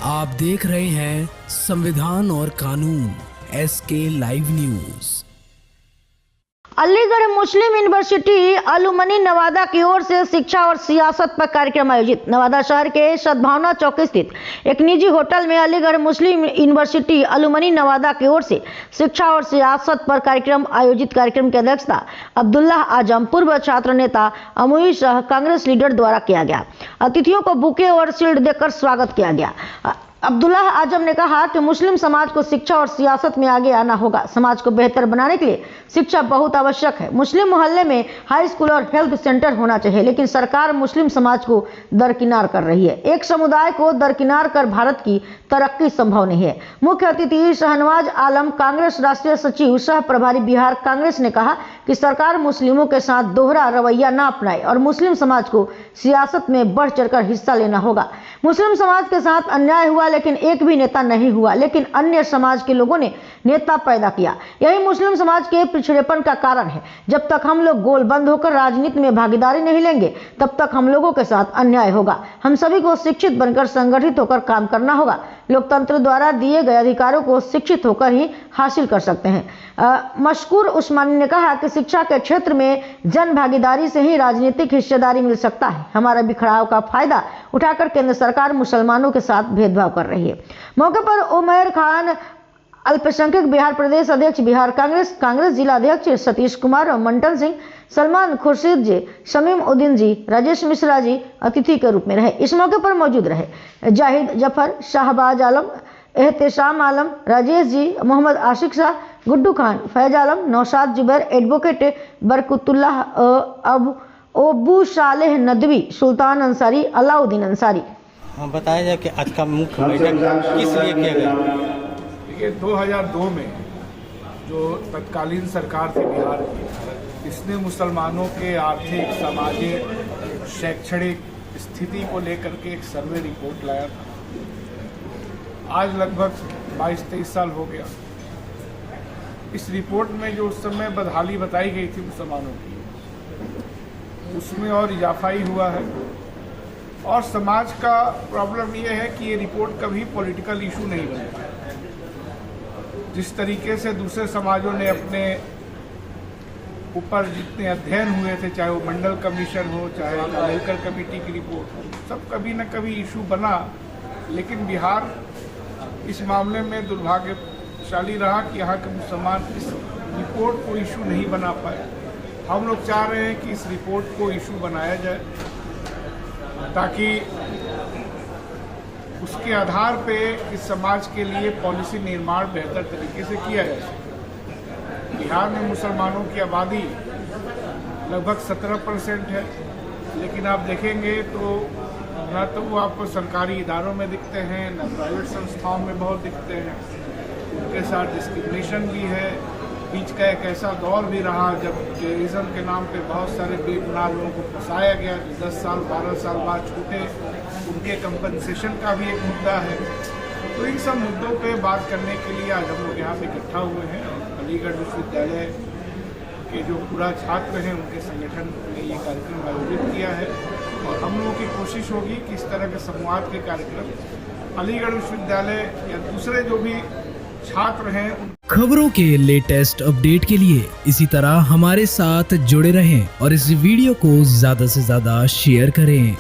आप देख रहे हैं संविधान और कानून SK लाइव न्यूज। अलीगढ़ मुस्लिम यूनिवर्सिटी अलुमनी नवादा की ओर से शिक्षा और सियासत पर कार्यक्रम आयोजित। नवादा शहर के सद्भावना चौक स्थित एक निजी होटल में अलीगढ़ मुस्लिम यूनिवर्सिटी अलुमनी नवादा की ओर से शिक्षा और सियासत पर कार्यक्रम आयोजित। कार्यक्रम की अध्यक्षता अब्दुल्ला आजम पूर्व छात्र नेता अमुई शाह कांग्रेस लीडर द्वारा किया गया। अतिथियों को बुके और शील्ड देकर स्वागत किया गया। अब्दुल्ला आजम ने कहा कि मुस्लिम समाज को शिक्षा और सियासत में आगे आना होगा। समाज को बेहतर बनाने के लिए शिक्षा बहुत आवश्यक है। मुस्लिम मोहल्ले में हाई स्कूल और हेल्थ सेंटर होना चाहिए, लेकिन सरकार मुस्लिम समाज को दरकिनार कर रही है। एक समुदाय को दरकिनार कर भारत की तरक्की संभव नहीं है। मुख्य अतिथि शहनवाज आलम कांग्रेस राष्ट्रीय सचिव सह प्रभारी बिहार कांग्रेस ने कहा कि सरकार मुस्लिमों के साथ दोहरा रवैया न अपनाए और मुस्लिम समाज को सियासत में बढ़ चढ़कर हिस्सा लेना होगा। मुस्लिम समाज के साथ अन्याय हुआ, लेकिन एक भी नेता नहीं हुआ, लेकिन अन्य समाज के लोगों ने नेता पैदा किया। यही मुस्लिम समाज के पिछड़ेपन का कारण है। जब तक हम लोग गोलबंद होकर राजनीति में भागीदारी नहीं लेंगे, तब तक हम लोगों के साथ अन्याय होगा। हम सभी को शिक्षित बनकर संगठित होकर काम करना होगा। लोकतंत्र द्वारा दिए गए अधिकारों को शिक्षित होकर ही हासिल कर सकते हैं। मशकूर उस्मानी ने कहा कि शिक्षा के क्षेत्र में जन भागीदारी से ही राजनीतिक हिस्सेदारी मिल सकता है। हमारा बिखराव का फायदा उठाकर केंद्र सरकार मुसलमानों के साथ भेदभाव कर रही है। मौके पर उमर खान अल्पसंख्यक बिहार प्रदेश अध्यक्ष बिहार कांग्रेस, कांग्रेस जिला अध्यक्ष सतीश कुमार, मंटन सिंह, सलमान खुर्शीद जी, शमीम उद्दीन जी, राजेश मिश्रा जी अतिथि के रूप में रहे। इस मौके पर मौजूद रहे जाहिद जफर, शाहबाज आलम, एहतेशाम आलम, राजेश जी, मोहम्मद आशिक शाह, गुड्डू खान, फैज आलम, नौशाद जुबैर, एडवोकेट बरकतुल्लाह, अबू सालेह नदवी, सुल्तान अंसारी, अलाउद्दीन अंसारी। बताया जाए कि आज का मुख्य बैठक किस लिए किया गया? देखिए, 2002 में जो तत्कालीन सरकार थी बिहार की, इसने मुसलमानों के आर्थिक, सामाजिक, शैक्षणिक स्थिति को लेकर के एक सर्वे रिपोर्ट लाया था। आज लगभग 22-23 साल हो गया। इस रिपोर्ट में जो उस समय बदहाली बताई गई थी मुसलमानों की, उसमें और इजाफा ही हुआ है। और समाज का प्रॉब्लम ये है कि ये रिपोर्ट कभी पॉलिटिकल इशू नहीं बना। जिस तरीके से दूसरे समाजों ने अपने ऊपर जितने अध्ययन हुए थे, चाहे वो मंडल कमीशन हो, चाहे कालेलकर कमेटी की रिपोर्ट हो, सब कभी न कभी इशू बना। लेकिन बिहार इस मामले में दुर्भाग्यशाली रहा कि यहाँ के मुसलमान इस रिपोर्ट को इशू नहीं बना पाए। हम लोग चाह रहे हैं कि इस रिपोर्ट को इशू बनाया जाए, ताकि उसके आधार पे इस समाज के लिए पॉलिसी निर्माण बेहतर तरीके से किया जा सके। बिहार में मुसलमानों की आबादी लगभग 17% है, लेकिन आप देखेंगे तो न तो वो आपको सरकारी इदारों में दिखते हैं, न प्राइवेट संस्थाओं में बहुत दिखते हैं। उनके साथ डिस्क्रिमिनेशन भी है। बीच का एक ऐसा दौर भी रहा जब टेररिज्म के नाम पे बहुत सारे बेगुनाह लोगों को फंसाया गया, 10 साल 12 साल बाद छूटे। उनके कंपनसेशन का भी एक मुद्दा है। तो इन सब मुद्दों पे बात करने के लिए आज हम लोग यहाँ पे इकट्ठा हुए हैं। अलीगढ़ विश्वविद्यालय के जो पूरा छात्र हैं, उनके संगठन ने ये कार्यक्रम आयोजित किया है और हम लोगों की कोशिश होगी कि इस तरह के संवाद के कार्यक्रम अलीगढ़ विश्वविद्यालय या दूसरे जो भी छात्र हैं। खबरों के लेटेस्ट अपडेट के लिए इसी तरह हमारे साथ जुड़े रहें और इस वीडियो को ज्यादा से ज्यादा शेयर करें।